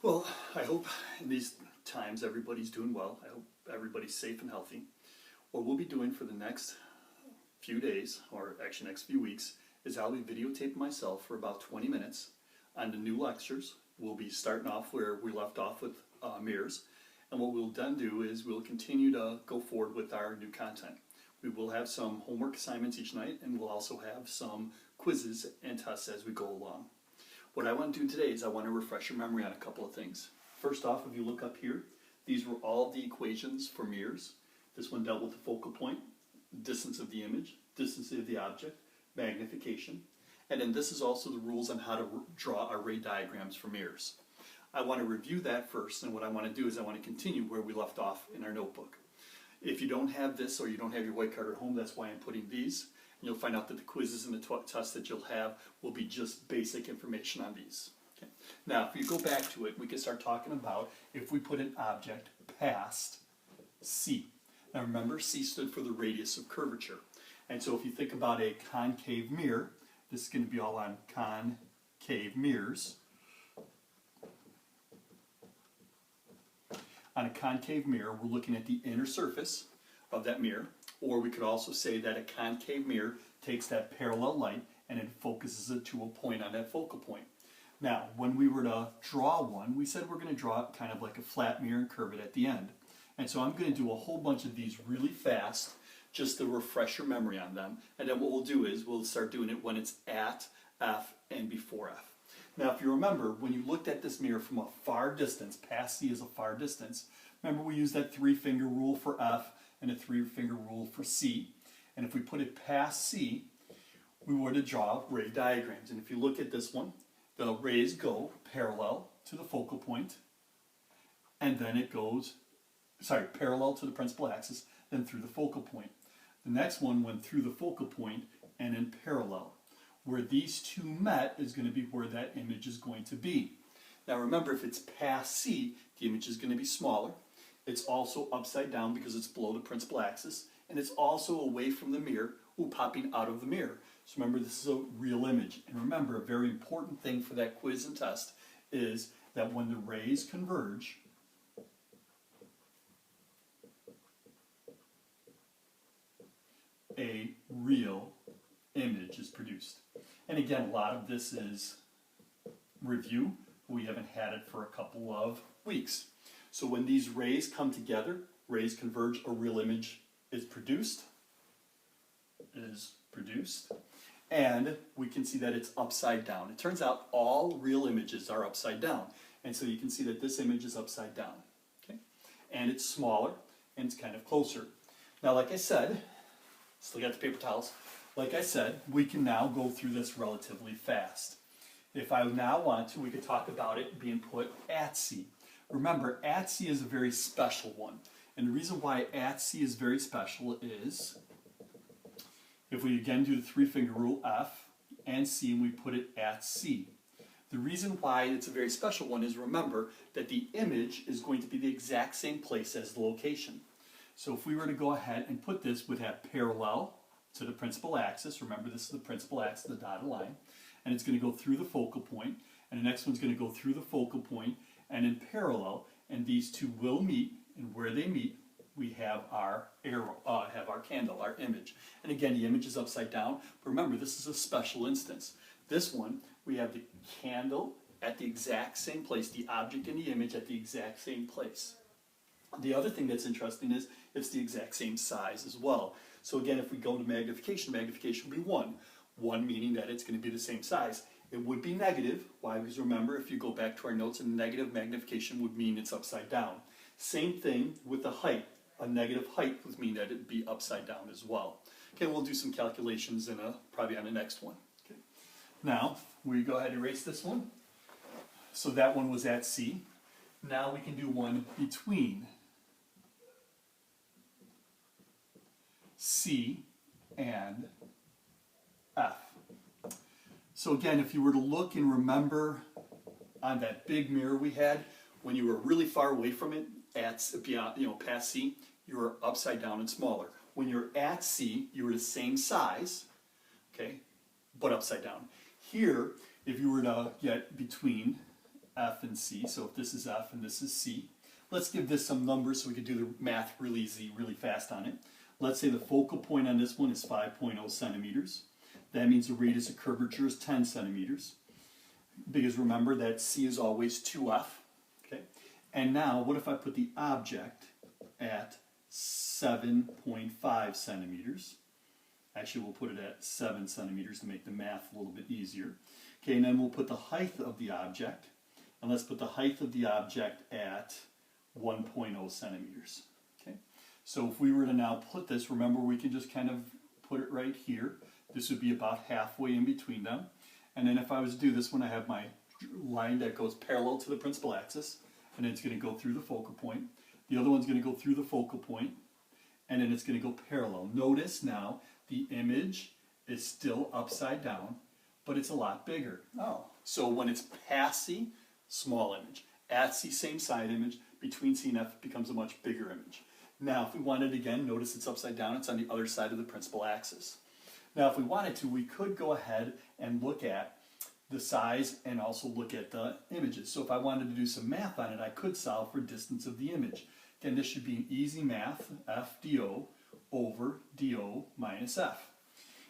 Well, I hope in these times everybody's doing well. I hope everybody's safe and healthy. What we'll be doing for the next few days, or actually next few weeks, is I'll be videotaping myself for about 20 minutes on the new lectures. We'll be starting off where we left off with mirrors. And what we'll then do is we'll continue to go forward with our new content. We will have some homework assignments each night, and we'll also have some quizzes and tests as we go along. What I want to do today is I want to refresh your memory on a couple of things. First off, if you look up here, these were all the equations for mirrors. This one dealt with the focal point, distance of the image, distance of the object, magnification, and then this is also the rules on how to draw array diagrams for mirrors. I want to review that first, and what I want to do is I want to continue where we left off in our notebook. If you don't have this or you don't have your white card at home, that's why I'm putting these. And you'll find out that the quizzes and the tests that you'll have will be just basic information on these. Okay. Now, if you go back to it, we can start talking about if we put an object past C. Now remember, C stood for the radius of curvature. And so if you think about a concave mirror, this is going to be all on concave mirrors. On a concave mirror, we're looking at the inner surface of that mirror, or we could also say that a concave mirror takes that parallel light and it focuses it to a point on that focal point. Now, when we were to draw one, we said we're going to draw it kind of like a flat mirror and curve it at the end. And so I'm going to do a whole bunch of these really fast, just to refresh your memory on them. And then what we'll do is we'll start doing it when it's at F and before F. Now, if you remember, when you looked at this mirror from a far distance, past C is a far distance, remember we used that three-finger rule for F and a three-finger rule for C. And if we put it past C, we were to draw ray diagrams. And if you look at this one, the rays go parallel to the focal point, and then it goes, parallel to the principal axis, then through the focal point. The next one went through the focal point and in parallel. Where these two met is going to be where that image is going to be. Now remember, if it's past C, the image is going to be smaller. It's also upside down because it's below the principal axis, and it's also away from the mirror, popping out of the mirror. So remember, this is a real image. And remember, a very important thing for that quiz and test is that when the rays converge, a real image is produced. And again, a lot of this is review. We haven't had it for a couple of weeks. So when these rays come together, rays converge, a real image is produced. And we can see that it's upside down. It turns out all real images are upside down. And so you can see that this image is upside down. Okay? And it's smaller, and it's kind of closer. Now, like I said, still got the paper towels. Like I said, we can now go through this relatively fast. If I now want to, we could talk about it being put at C. Remember, at C is a very special one. And the reason why at C is very special is, if we again do the three-finger rule, F and C, and we put it at C. The reason why it's a very special one is, remember, that the image is going to be the exact same place as the location. So if we were to go ahead and put this, we'd have parallel to the principal axis. Remember, this is the principal axis, the dotted line. And it's going to go through the focal point. And the next one's going to go through the focal point and in parallel. And these two will meet. And where they meet, we have our arrow, have our candle, our image. And again, the image is upside down. But remember, this is a special instance. This one, we have the candle at the exact same place, the object and the image at the exact same place. The other thing that's interesting is it's the exact same size as well. So again, if we go to magnification, magnification would be 1. 1 meaning that it's going to be the same size. It would be negative. Why? Because remember, if you go back to our notes, a negative magnification would mean it's upside down. Same thing with the height. A negative height would mean that it would be upside down as well. Okay, we'll do some calculations probably on the next one. Okay. Now, we go ahead and erase this one. So that one was at C. Now we can do one between C and F. So again, if you were to look and remember on that big mirror we had, when you were really far away from it, past C, you were upside down and smaller. When you're at C, you were the same size, okay, but upside down. Here, if you were to get between F and C. So if this is F and this is C, let's give this some numbers so we can do the math really easy, really fast on it. Let's say the focal point on this one is 5.0 centimeters. That means the radius of curvature is 10 centimeters. Because remember that C is always 2F. Okay? And now, what if I put the object at 7.5 centimeters? Actually, we'll put it at 7 centimeters to make the math a little bit easier. Okay, and then we'll put the height of the object. And let's put the height of the object at 1.0 centimeters. Okay? So if we were to now put this, remember we can just kind of put it right here. This would be about halfway in between them. And then if I was to do this one, I have my line that goes parallel to the principal axis, and it's going to go through the focal point. The other one's going to go through the focal point, and then it's going to go parallel. Notice now the image is still upside down, but it's a lot bigger. Oh, so when it's past C, small image. At C, same side image. Between C and F, it becomes a much bigger image. Now, if we wanted again, notice it's upside down. It's on the other side of the principal axis. Now, if we wanted to, we could go ahead and look at the size and also look at the images. So if I wanted to do some math on it, I could solve for distance of the image. Again, this should be an easy math, F dO over dO minus F.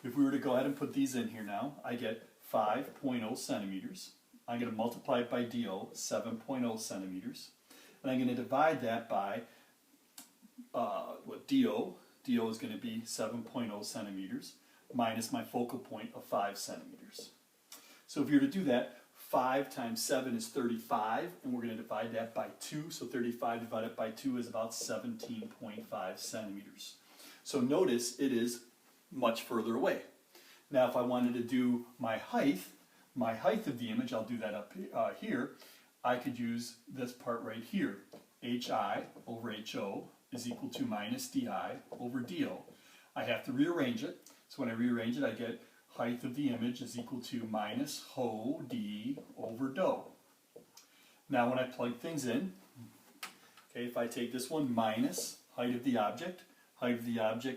If we were to go ahead and put these in here now, I get 5.0 centimeters. I'm going to multiply it by dO, 7.0 centimeters. And I'm going to divide that by dO. dO is going to be 7.0 centimeters minus my focal point of 5 centimeters. So if you were to do that, 5 times 7 is 35, and we're going to divide that by 2. So 35 divided by 2 is about 17.5 centimeters. So notice it is much further away. Now if I wanted to do my height of the image, I'll do that up here. I could use this part right here. HI over HO is equal to minus DI over DO. I have to rearrange it. So when I rearrange it, I get height of the image is equal to minus HO D over DO. Now when I plug things in, okay, if I take this one minus height of the object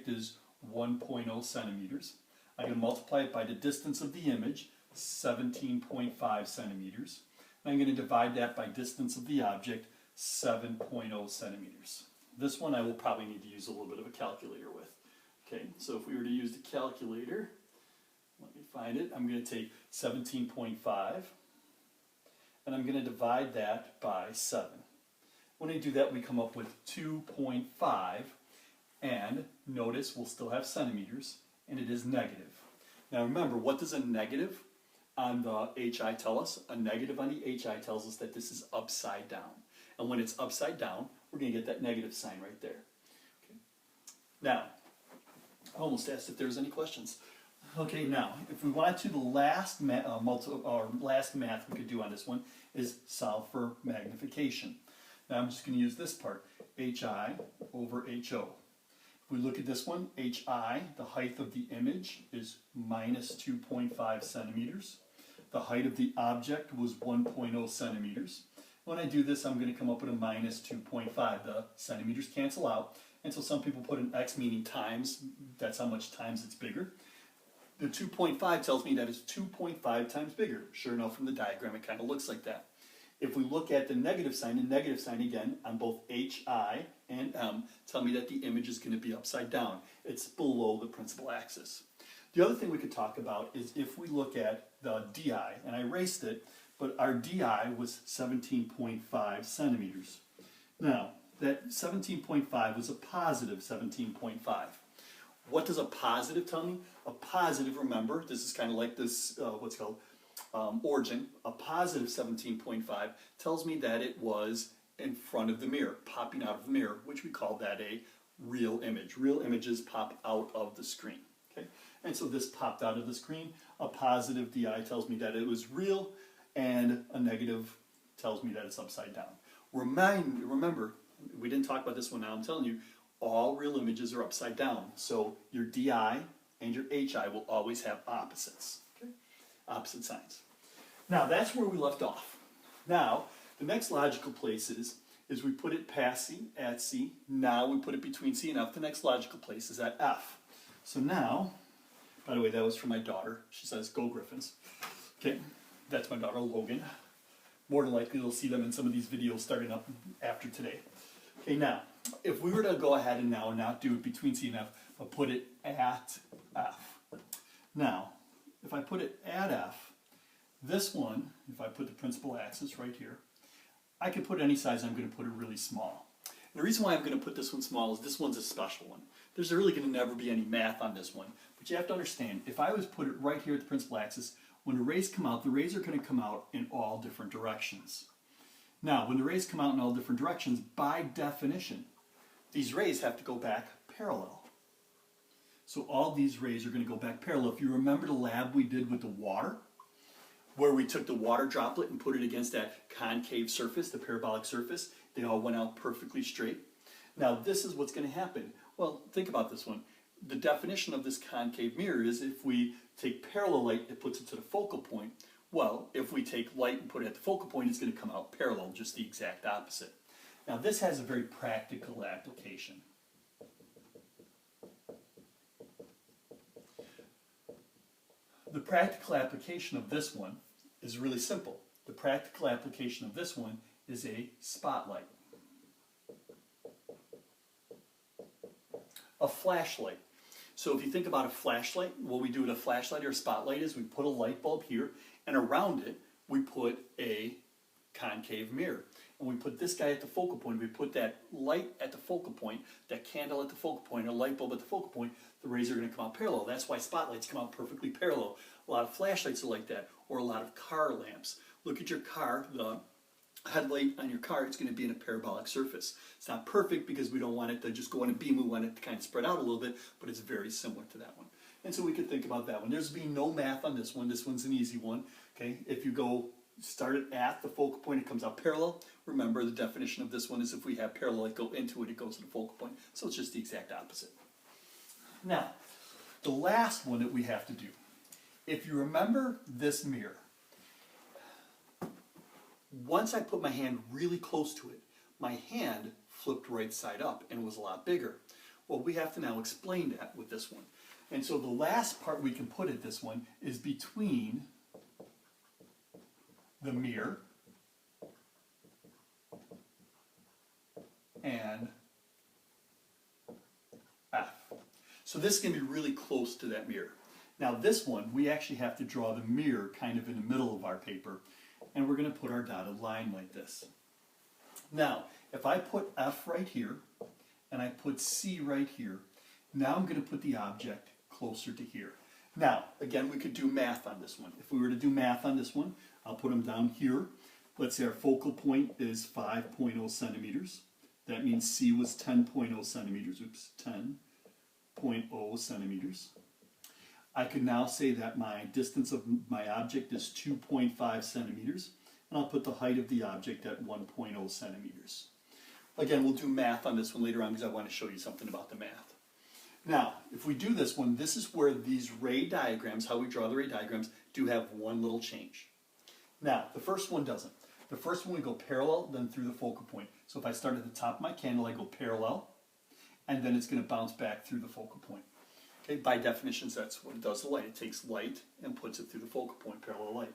is 1.0 centimeters. I'm going to multiply it by the distance of the image, 17.5 centimeters. And I'm going to divide that by distance of the object, 7.0 centimeters. This one I will probably need to use a little bit of a calculator with. Okay, so if we were to use the calculator, let me find it. I'm going to take 17.5 and I'm going to divide that by 7. When I do that, we come up with 2.5, and notice we'll still have centimeters, and it is negative. Now remember, what does a negative on the HI tell us? A negative on the HI tells us that this is upside down. And when it's upside down, we're going to get that negative sign right there. Okay. Now, I almost asked if there's any questions. Okay, now, if we wanted to, the last math we could do on this one is solve for magnification. Now I'm just going to use this part, HI over HO. If we look at this one, HI, the height of the image, is minus 2.5 centimeters. The height of the object was 1.0 centimeters. When I do this, I'm going to come up with a minus 2.5. The centimeters cancel out, and so some people put an X meaning times. That's how much times it's bigger. The 2.5 tells me that it's 2.5 times bigger. Sure enough, from the diagram, it kind of looks like that. If we look at the negative sign again on both HI and M tell me that the image is going to be upside down. It's below the principal axis. The other thing we could talk about is if we look at the DI, and I erased it, but our DI was 17.5 centimeters. Now, that 17.5 was a positive 17.5. What does a positive tell me? A positive, remember, this is kind of like this, what's called origin. A positive 17.5 tells me that it was in front of the mirror, popping out of the mirror, which we call that a real image. Real images pop out of the screen. Okay? And so this popped out of the screen. A positive DI tells me that it was real, and a negative tells me that it's upside down. Remember, we didn't talk about this one now, I'm telling you, all real images are upside down. So your DI and your HI will always have opposites, okay? Opposite signs. Now that's where we left off. Now, the next logical place is we put it past C, at C. Now we put it between C and F. The next logical place is at F. So now, by the way, that was for my daughter. She says, "Go Griffins." Okay, that's my daughter, Logan. more than likely you'll see them in some of these videos starting up after today. Okay, now, if we were to go ahead and now not do it between C and F, but put it at F. Now, if I put it at F, this one, if I put the principal axis right here, I can put any size. I'm going to put it really small. And the reason why I'm going to put this one small is this one's a special one. There's really going to never be any math on this one. But you have to understand, if I was put it right here at the principal axis, when the rays come out, the rays are going to come out in all different directions. Now, when the rays come out in all different directions, by definition, these rays have to go back parallel. So all these rays are going to go back parallel. If you remember the lab we did with the water, where we took the water droplet and put it against that concave surface, the parabolic surface, they all went out perfectly straight. Now this is what's going to happen. Well, think about this one. The definition of this concave mirror is if we take parallel light, it puts it to the focal point. Well, if we take light and put it at the focal point, it's going to come out parallel, just the exact opposite. Now this has a very practical application. The practical application of this one is really simple. The practical application of this one is a spotlight. A flashlight. So if you think about a flashlight, what we do with a flashlight or a spotlight is we put a light bulb here, and around it we put a concave mirror. And we put this guy at the focal point. We put that light at the focal point, that candle at the focal point, or light bulb at the focal point, the rays are going to come out parallel. That's why spotlights come out perfectly parallel. A lot of flashlights are like that, or a lot of car lamps. Look at your car, the headlight on your car, it's going to be in a parabolic surface. It's not perfect because we don't want it to just go on a beam, we want it to kind of spread out a little bit, but it's very similar to that one. And so we could think about that one. There's been no math on this one. This one's an easy one. Okay, if you go start it at the focal point, it comes out parallel. Remember, the definition of this one is if we have parallel light go into it, it goes to the focal point. So it's just the exact opposite. Now, the last one that we have to do. If you remember this mirror, once I put my hand really close to it, my hand flipped right side up and was a lot bigger. Well, we have to now explain that with this one. And so the last part we can put at this one is between the mirror and F. So this can be really close to that mirror. Now this one, we actually have to draw the mirror kind of in the middle of our paper, and we're going to put our dotted line like this. Now, if I put F right here, and I put C right here, now I'm going to put the object closer to here. Now, again, we could do math on this one. If we were to do math on this one, I'll put them down here. Let's say our focal point is 5.0 centimeters. That means C was 10.0 centimeters. Oops, 10.0 centimeters. I can now say that my distance of my object is 2.5 centimeters, and I'll put the height of the object at 1.0 centimeters. Again, we'll do math on this one later on because I want to show you something about the math. Now, if we do this one, this is where these ray diagrams, how we draw the ray diagrams, do have one little change. Now, the first one doesn't. The first one we go parallel, then through the focal point. So if I start at the top of my candle, I go parallel, and then it's going to bounce back through the focal point. Okay, by definition, that's what it does to light. It takes light and puts it through the focal point, parallel light.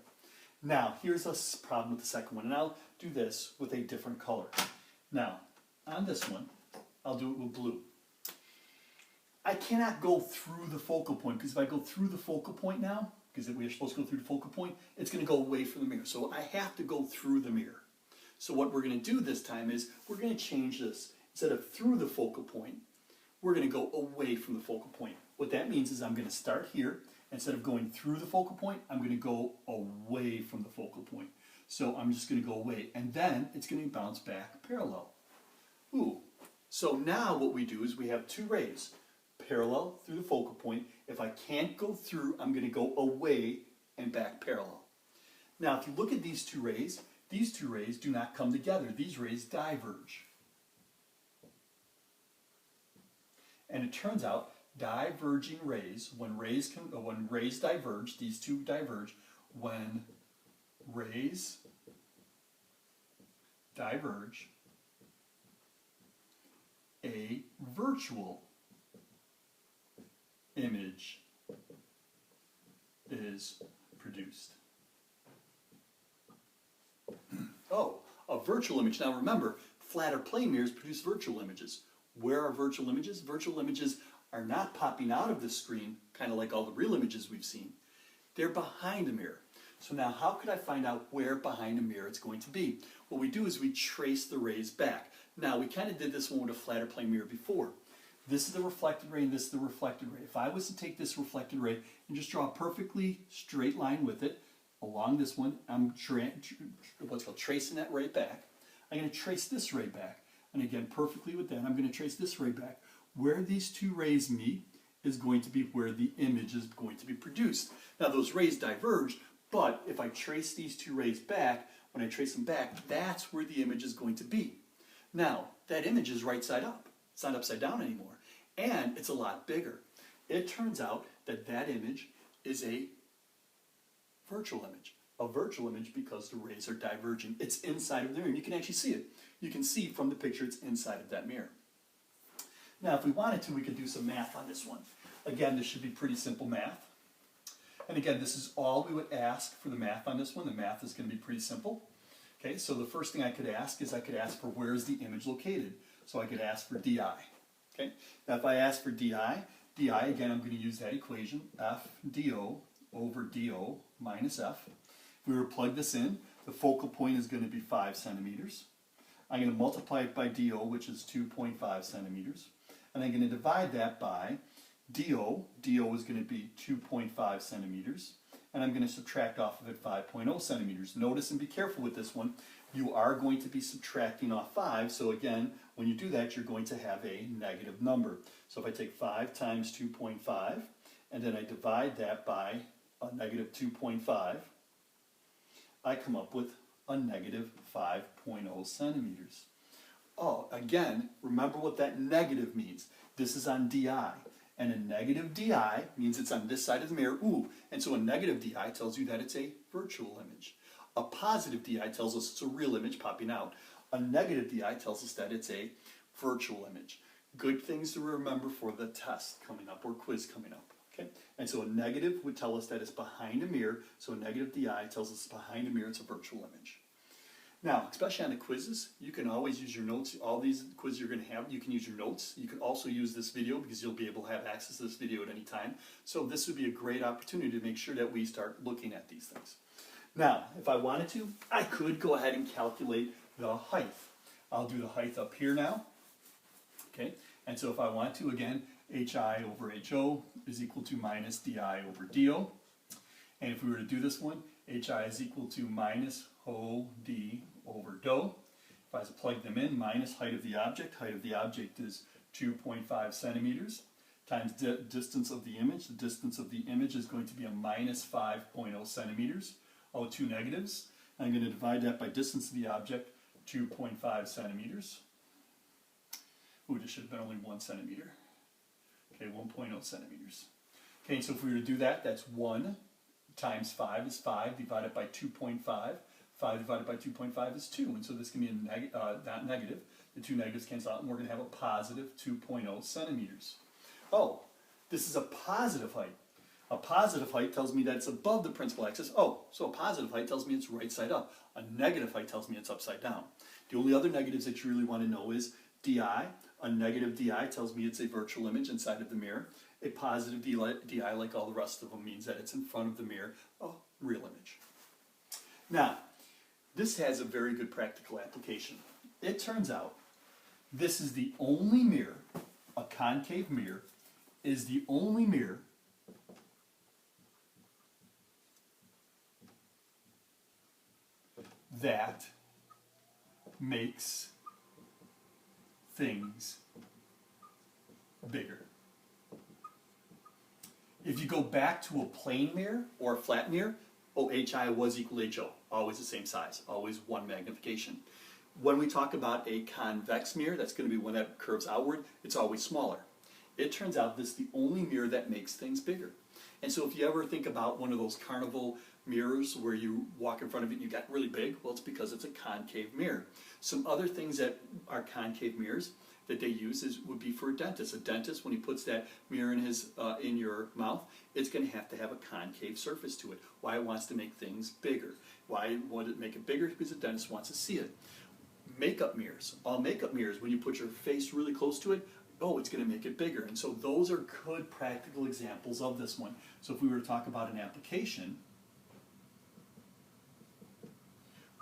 Now, here's a problem with the second one, and I'll do this with a different color. Now, on this one, I'll do it with blue. I cannot go through the focal point, because if I go through the focal point now, because we're supposed to go through the focal point, it's going to go away from the mirror. So I have to go through the mirror. So what we're going to do this time is we're going to change this. Instead of through the focal point, we're going to go away from the focal point. What that means is I'm going to start here. Instead of going through the focal point, I'm going to go away from the focal point. So I'm just going to go away, and then it's going to bounce back parallel. Ooh. So now what we do is we have two rays, parallel through the focal point. If I can't go through, I'm going to go away and back parallel. Now, if you look at these two rays do not come together. These rays diverge. And it turns out diverging rays, when rays diverge, these two diverge, when rays diverge, a virtual image is produced. Oh, a virtual image. Now remember, flat or plane mirrors produce virtual images. Where are virtual images? Virtual images are not popping out of the screen, kind of like all the real images we've seen. They're behind a mirror. So now how could I find out where behind a mirror it's going to be? What we do is we trace the rays back. Now we kind of did this one with a flat or plane mirror before. This is the reflected ray and this is the reflected ray. If I was to take this reflected ray and just draw a perfectly straight line with it along this one, I'm tracing that ray back. I'm going to trace this ray back. And again, perfectly with that, I'm going to trace this ray back. Where these two rays meet is going to be where the image is going to be produced. Now those rays diverge, but if I trace these two rays back, when I trace them back, that's where the image is going to be. Now, that image is right side up. It's not upside down anymore. And it's a lot bigger. It turns out that that image is a virtual image. A virtual image because the rays are diverging. It's inside of the mirror, and you can actually see it. You can see from the picture it's inside of that mirror. Now, if we wanted to, we could do some math on this one. Again, this should be pretty simple math. And again, this is all we would ask for the math on this one. The math is going to be pretty simple. Okay, so the first thing I could ask is I could ask for where is the image located. So I could ask for DI. Okay, now if I ask for DI, again, I'm going to use that equation, F DO over DO minus F. If we were to plug this in, the focal point is going to be 5 centimeters. I'm going to multiply it by DO, which is 2.5 centimeters. And I'm going to divide that by DO. DO is going to be 2.5 centimeters. And I'm going to subtract off of it 5.0 centimeters. Notice and be careful with this one. You are going to be subtracting off 5. So again, when you do that, you're going to have a negative number. So if I take 5 times 2.5, and then I divide that by a negative 2.5, I come up with a negative 5.0 centimeters. Oh, again, remember what that negative means. This is on DI. And a negative DI means it's on this side of the mirror. Ooh, and so a negative DI tells you that it's a virtual image. A positive DI tells us it's a real image popping out. A negative DI tells us that it's a virtual image. Good things to remember for the test coming up or quiz coming up. Okay? And so a negative would tell us that it's behind a mirror. So a negative DI tells us it's behind a mirror, it's a virtual image. Now, especially on the quizzes, you can always use your notes. All these quizzes you're going to have, you can use your notes. You can also use this video because you'll be able to have access to this video at any time. So this would be a great opportunity to make sure that we start looking at these things. Now, if I wanted to, I could go ahead and calculate the height. I'll do the height up here now. Okay, and so if I want to, again, HI over HO is equal to minus DI over DO. And if we were to do this one, HI is equal to minus OD over DO. If I was to plug them in, minus height of the object is 2.5 centimeters, times distance of the image. The distance of the image is going to be a minus 5.0 centimeters. Oh, two negatives. I'm going to divide that by distance of the object, 2.5 centimeters. Ooh, this should have been only 1 centimeter. Okay, 1.0 centimeters. Okay, so if we were to do that, that's 1 times 5 is 5, divided by 2.5. 5 divided by 2.5 is 2, and so this can be not negative. The two negatives cancel out, and we're going to have a positive 2.0 centimeters. Oh, this is a positive height. A positive height tells me that it's above the principal axis. Oh, so a positive height tells me it's right side up. A negative height tells me it's upside down. The only other negatives that you really want to know is DI. A negative DI tells me it's a virtual image inside of the mirror. A positive DI, like all the rest of them, means that it's in front of the mirror, a real image. Now, this has a very good practical application. It turns out this is the only mirror, a concave mirror, is the only mirror that makes things bigger. If you go back to a plane mirror or a flat mirror, HI was equal to HO, always the same size, always one magnification. When we talk about a convex mirror, that's going to be one that curves outward, it's always smaller. It turns out this is the only mirror that makes things bigger. And so if you ever think about one of those carnival mirrors where you walk in front of it and you get really big, well, it's because it's a concave mirror. Some other things that are concave mirrors, that they use would be for a dentist. A dentist, when he puts that mirror in your mouth, it's going to have a concave surface to it. Why? It wants to make things bigger. Why would it make it bigger? Because the dentist wants to see it. Makeup mirrors. All makeup mirrors, when you put your face really close to it, oh, it's going to make it bigger. And so those are good practical examples of this one. So if we were to talk about an application,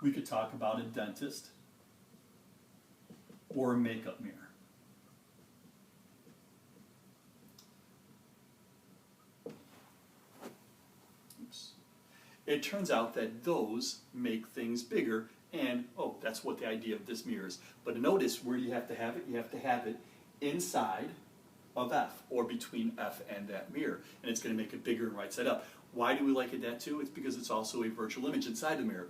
we could talk about a dentist or a makeup mirror. Oops. It turns out that those make things bigger, and oh, that's what the idea of this mirror is. But notice, where do you have to have it? You have to have it inside of F, or between F and that mirror, and it's going to make it bigger and right side up. Why do we like it that too? It's because it's also a virtual image inside the mirror.